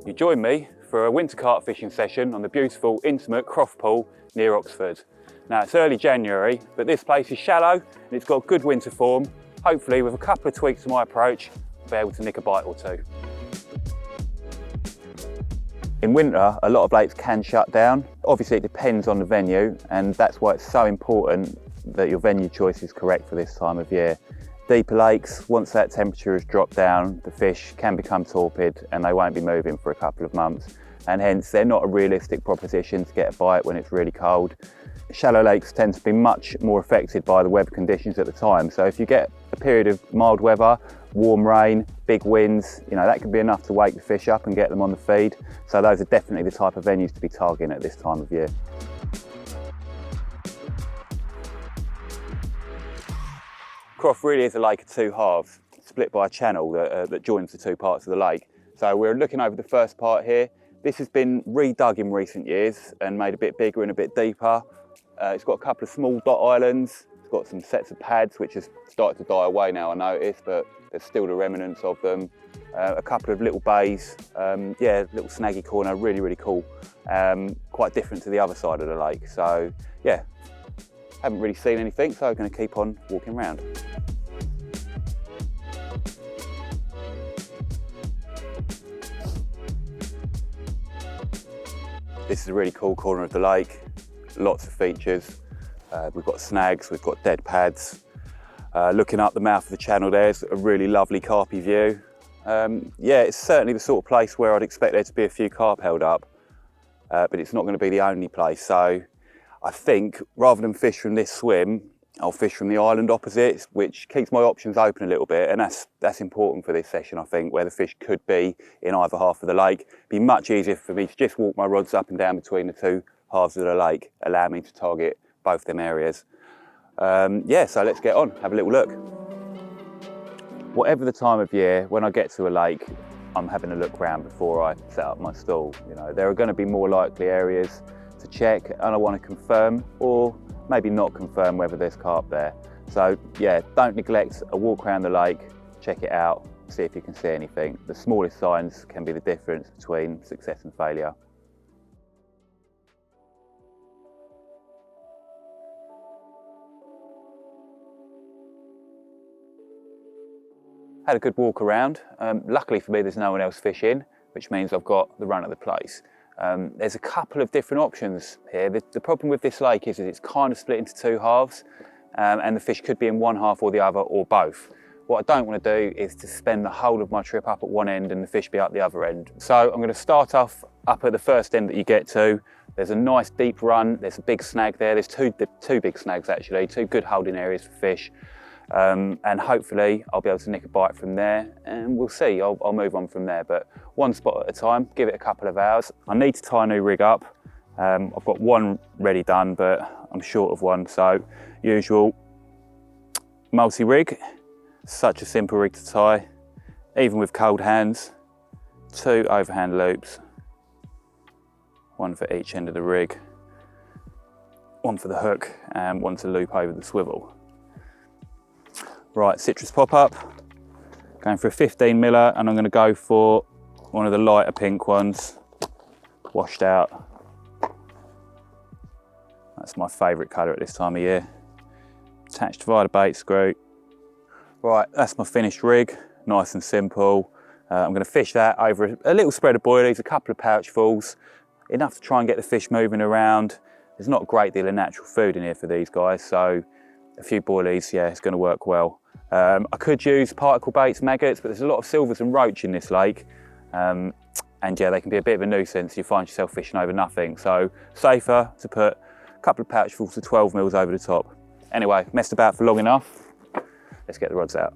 You join me for a winter carp fishing session on the beautiful, intimate Croft Pool near Oxford. Now it's early January, but this place is shallow and it's got good winter form. Hopefully with a couple of tweaks to my approach, I'll be able to nick a bite or two. In winter, a lot of lakes can shut down. Obviously it depends on the venue, and that's why it's so important that your venue choice is correct for this time of year. Deeper lakes, once that temperature has dropped down, the fish can become torpid and they won't be moving for a couple of months, and hence they're not a realistic proposition to get a bite when it's really cold. Shallow lakes tend to be much more affected by the weather conditions at the time, so if you get a period of mild weather, warm rain, big winds, that can be enough to wake the fish up and get them on the feed. So those are definitely the type of venues to be targeting at this time of year. Croft really is a lake of two halves, split by a channel that joins the two parts of the lake. So we're looking over the first part here. This has been redug in recent years and made a bit bigger and a bit deeper. It's got a couple of small dot islands. It's got some sets of pads which has started to die away now, I notice, but there's still the remnants of them. A couple of little bays, little snaggy corner, really, really cool. Quite different to the other side of the lake. So yeah, haven't really seen anything, so I'm going to keep on walking around. This is a really cool corner of the lake, lots of features. We've got snags, we've got dead pads. Looking up the mouth of the channel there's a really lovely carpy view. It's certainly the sort of place where I'd expect there to be a few carp held up, but it's not going to be the only place. So I think rather than fish from this swim, I'll fish from the island opposite, which keeps my options open a little bit, and that's important for this session, I think, where the fish could be in either half of the lake. It'd be much easier for me to just walk my rods up and down between the two halves of the lake, allow me to target both them areas. So let's get on, have a little look. Whatever the time of year, when I get to a lake, I'm having a look around before I set up my stall. There are going to be more likely areas to check, and I want to confirm or maybe not confirm whether there's carp there. So yeah, don't neglect a walk around the lake, check it out, see if you can see anything. The smallest signs can be the difference between success and failure. Had a good walk around. Luckily for me, there's no one else fishing, which means I've got the run of the place. There's a couple of different options here. The problem with this lake is that it's kind of split into two halves, and the fish could be in one half or the other, or both. What I don't want to do is to spend the whole of my trip up at one end and the fish be up the other end. So I'm going to start off up at the first end that you get to. There's a nice deep run, there's a big snag there. There's two big snags actually, two good holding areas for fish. And hopefully I'll be able to nick a bite from there, and we'll see. I'll move on from there, but one spot at a time, give it a couple of hours. I need to tie a new rig up. I've got one ready done, but I'm short of one, so usual multi-rig. Such a simple rig to tie, even with cold hands. 2 overhand loops, one for each end of the rig, one for the hook and one to loop over the swivel. Right, citrus pop-up, going for a 15 miller, and I'm going to go for one of the lighter pink ones, washed out. That's my favourite colour at this time of year. Attached via the bait screw. Right, that's my finished rig, nice and simple. I'm going to fish that over a little spread of boilies, a couple of pouchfuls, enough to try and get the fish moving around. There's not a great deal of natural food in here for these guys, so a few boilies, yeah, it's going to work well. I could use particle baits, maggots, but there's a lot of silvers and roach in this lake. And yeah, they can be a bit of a nuisance. You find yourself fishing over nothing. So safer to put a couple of pouchfuls of 12 mils over the top. Anyway, messed about for long enough. Let's get the rods out.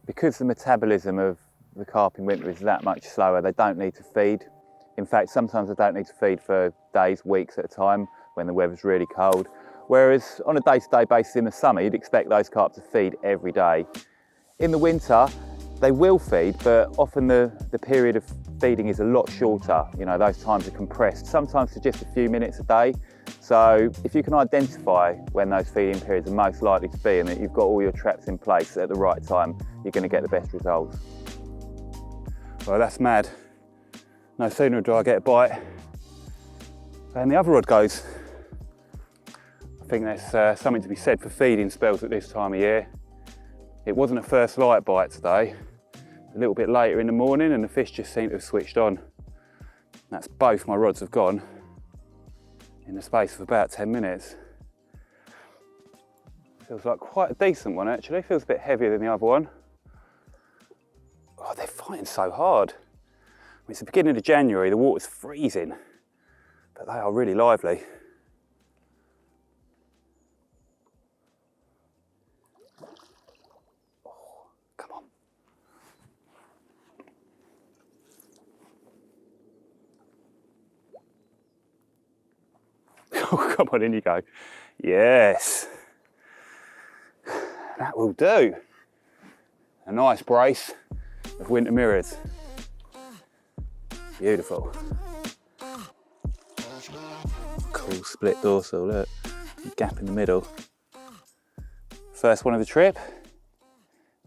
Because the metabolism of the carp in winter is that much slower, they don't need to feed. In fact, sometimes they don't need to feed for days, weeks at a time when the weather's really cold. Whereas on a day-to-day basis in the summer, you'd expect those carp to feed every day. In the winter, they will feed, but often the period of feeding is a lot shorter. Those times are compressed, sometimes to just a few minutes a day. So if you can identify when those feeding periods are most likely to be and that you've got all your traps in place at the right time, you're going to get the best results. Well, that's mad. No sooner do I get a bite than the other rod goes. I think there's something to be said for feeding spells at this time of year. It wasn't a first light bite today. A little bit later in the morning and the fish just seemed to have switched on. That's both my rods have gone in the space of about 10 minutes. Feels like quite a decent one actually. Feels a bit heavier than the other one. Oh, they're fighting so hard. It's the beginning of January, the water's freezing, but they are really lively. Oh, come on. Oh, come on, in you go. Yes. That will do. A nice brace of winter mirrors. Beautiful. Cool split dorsal, look. Gap in the middle. First one of the trip.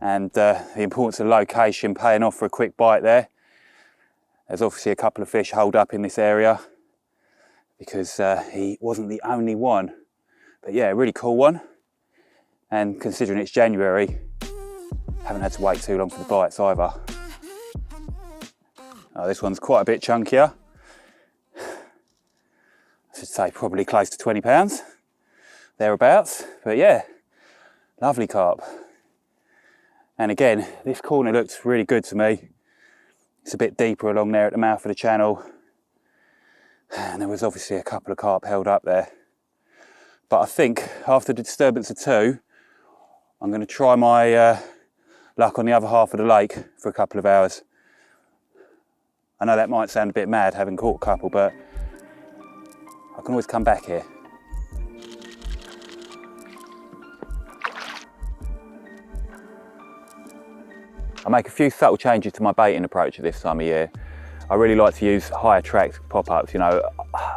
And the importance of location paying off for a quick bite there. There's obviously a couple of fish holed up in this area because he wasn't the only one. But yeah, really cool one. And considering it's January, haven't had to wait too long for the bites either. Oh, this one's quite a bit chunkier. I should say probably close to 20 pounds, thereabouts. But yeah, lovely carp. And again, this corner looks really good to me. It's a bit deeper along there at the mouth of the channel. And there was obviously a couple of carp held up there. But I think after the disturbance of 2, I'm going to try my luck on the other half of the lake for a couple of hours. I know that might sound a bit mad having caught a couple, but I can always come back here. I make a few subtle changes to my baiting approach at this time of year. I really like to use high attract pop-ups, you know.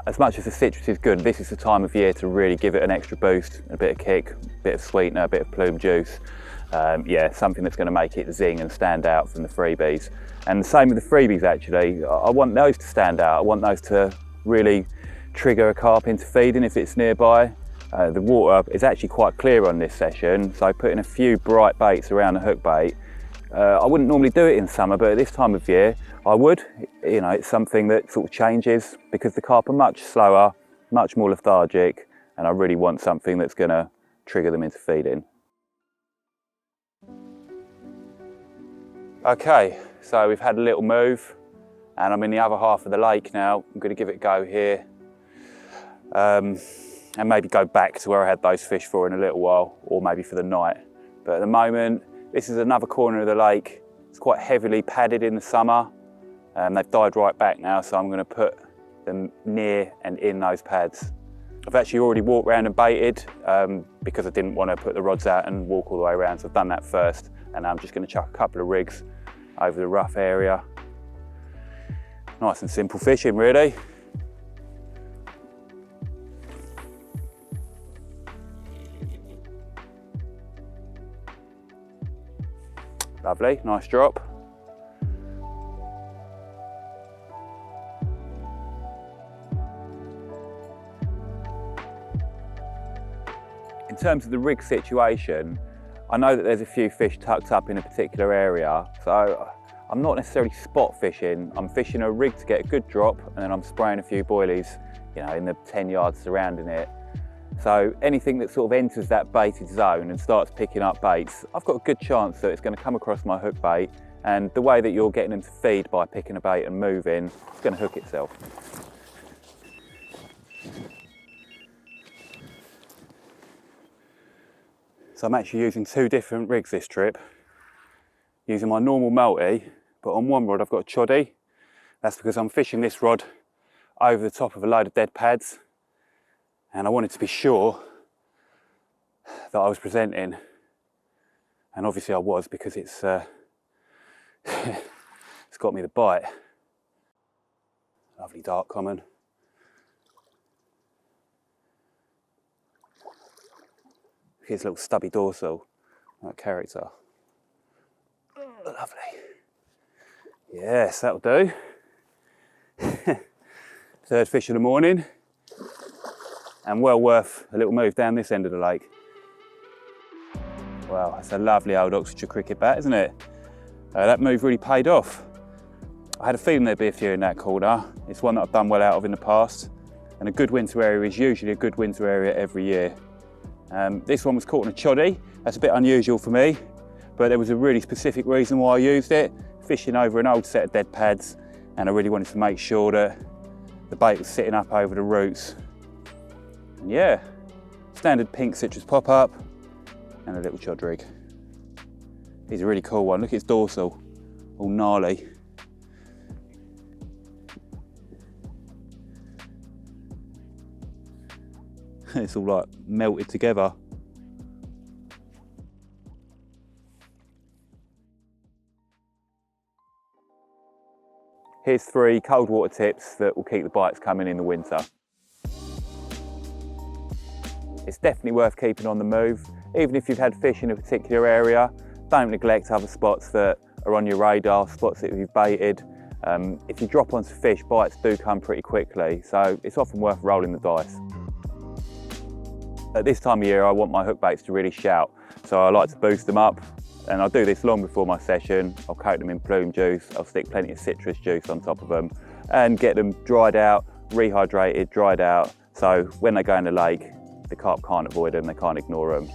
As much as the citrus is good, this is the time of year to really give it an extra boost, a bit of kick, a bit of sweetener, a bit of plume juice. Yeah, something that's going to make it zing and stand out from the freebies. And the same with the freebies actually. I want those to stand out. I want those to really trigger a carp into feeding if it's nearby. The water is actually quite clear on this session, so putting a few bright baits around the hook bait. I wouldn't normally do it in summer, but at this time of year I would. You know, it's something that sort of changes because the carp are much slower, much more lethargic, and I really want something that's going to trigger them into feeding. Okay, so we've had a little move and I'm in the other half of the lake now. I'm going to give it a go here and maybe go back to where I had those fish for in a little while, or maybe for the night. But at the moment, this is another corner of the lake. It's quite heavily padded in the summer. They've died right back now, so I'm going to put them near and in those pads. I've actually already walked around and baited because I didn't want to put the rods out and walk all the way around, so I've done that first. And I'm just going to chuck a couple of rigs over the rough area. Nice and simple fishing, really. Lovely, nice drop. In terms of the rig situation, I know that there's a few fish tucked up in a particular area, so I'm not necessarily spot fishing. I'm fishing a rig to get a good drop, and then I'm spraying a few boilies, you know, in the 10 yards surrounding it. So anything that sort of enters that baited zone and starts picking up baits, I've got a good chance that it's going to come across my hook bait, and the way that you're getting them to feed by picking a bait and moving, it's going to hook itself. So I'm actually using 2 different rigs this trip. Using my normal multi, but on one rod I've got a choddy. That's because I'm fishing this rod over the top of a load of dead pads, and I wanted to be sure that I was presenting, and obviously I was, because it's it's got me the bite. Lovely dark common. Here's a little stubby dorsal, that character. Lovely. Yes, that'll do. Third fish of the morning, and well worth a little move down this end of the lake. Wow, that's a lovely old Oxfordshire cricket bat, isn't it? That move really paid off. I had a feeling there'd be a few in that corner. It's one that I've done well out of in the past, and a good winter area is usually a good winter area every year. This one was caught in a choddy. That's a bit unusual for me, but there was a really specific reason why I used it. Fishing over an old set of dead pads, and I really wanted to make sure that the bait was sitting up over the roots. And yeah, standard pink citrus pop-up and a little chod rig. He's a really cool one. Look at his dorsal, all gnarly. It's all like melted together. Here's 3 cold water tips that will keep the bites coming in the winter. It's definitely worth keeping on the move. Even if you've had fish in a particular area, don't neglect other spots that are on your radar, spots that you've baited. If you drop onto fish, bites do come pretty quickly, so it's often worth rolling the dice. At this time of year, I want my hook baits to really shout, so I like to boost them up. And I'll do this long before my session. I'll coat them in plume juice, I'll stick plenty of citrus juice on top of them and get them dried out, rehydrated, dried out, so when they go in the lake, the carp can't avoid them, they can't ignore them.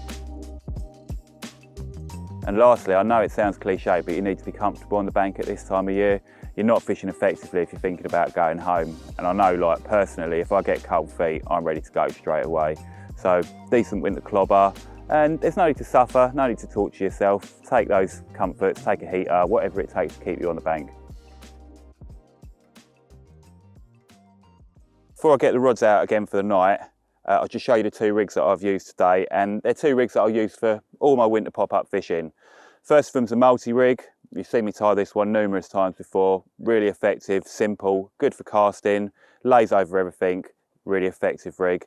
And lastly, I know it sounds cliche, but you need to be comfortable on the bank at this time of year. You're not fishing effectively if you're thinking about going home. And I know, like personally, if I get cold feet, I'm ready to go straight away. So decent winter clobber. And there's no need to suffer, no need to torture yourself. Take those comforts, take a heater, whatever it takes to keep you on the bank. Before I get the rods out again for the night, I'll just show you the 2 rigs that I've used today, and they're 2 rigs that I'll use for all my winter pop-up fishing. First of them's a multi-rig. You've seen me tie this one numerous times before. Really effective, simple, good for casting, lays over everything, really effective rig.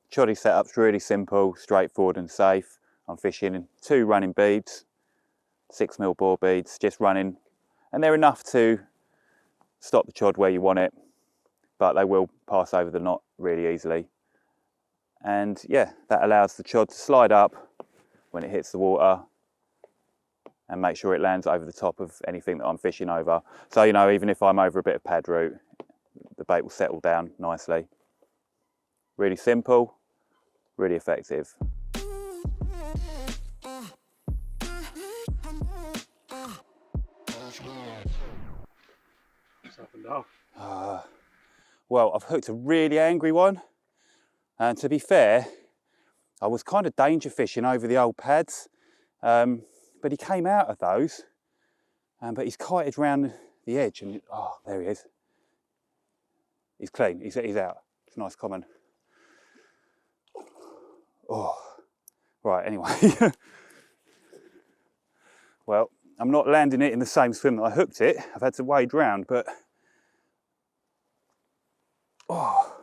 Choddy setup's really simple, straightforward and safe. I'm fishing in 2 running beads, 6mm bore beads, just running, and they're enough to stop the chod where you want it, but they will pass over the knot really easily. And yeah, that allows the chod to slide up when it hits the water and make sure it lands over the top of anything that I'm fishing over. So, you know, even if I'm over a bit of pad root, the bait will settle down nicely. Really simple, really effective. Well, I've hooked a really angry one, and to be fair, I was kind of danger fishing over the old pads, but he came out of those, but he's kited round the edge, and oh, there he is. He's clean, he's out. It's a nice common. Oh, right, anyway. Well, I'm not landing it in the same swim that I hooked it. I've had to wade round, but oh,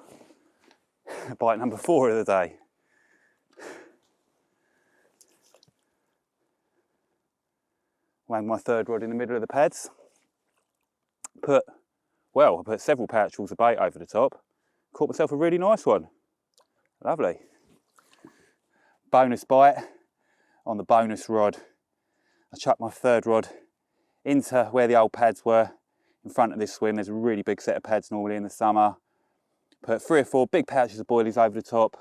bite number 4 of the day. Wang my 3rd rod in the middle of the pads. I put several pouchfuls of bait over the top. Caught myself a really nice one. Lovely. Bonus bite on the bonus rod. I chucked my 3rd rod into where the old pads were in front of this swim. There's a really big set of pads normally in the summer. Put 3 or 4 big pouches of boilies over the top,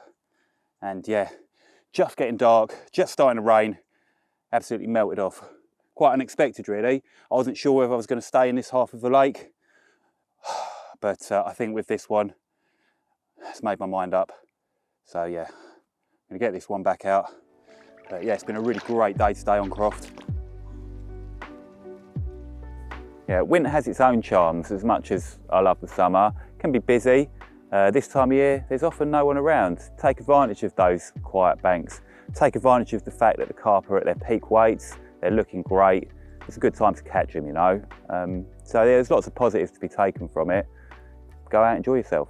and yeah, just getting dark, just starting to rain, absolutely melted off. Quite unexpected really. I wasn't sure whether I was going to stay in this half of the lake, but I think with this one, it's made my mind up. So yeah, I'm going to get this one back out. But yeah, it's been a really great day today on Croft. Yeah, winter has its own charms. As much as I love the summer, it can be busy. This time of year, there's often no one around. Take advantage of those quiet banks. Take advantage of the fact that the carp are at their peak weights. They're looking great. It's a good time to catch them, you know. So there's lots of positives to be taken from it. Go out and enjoy yourself.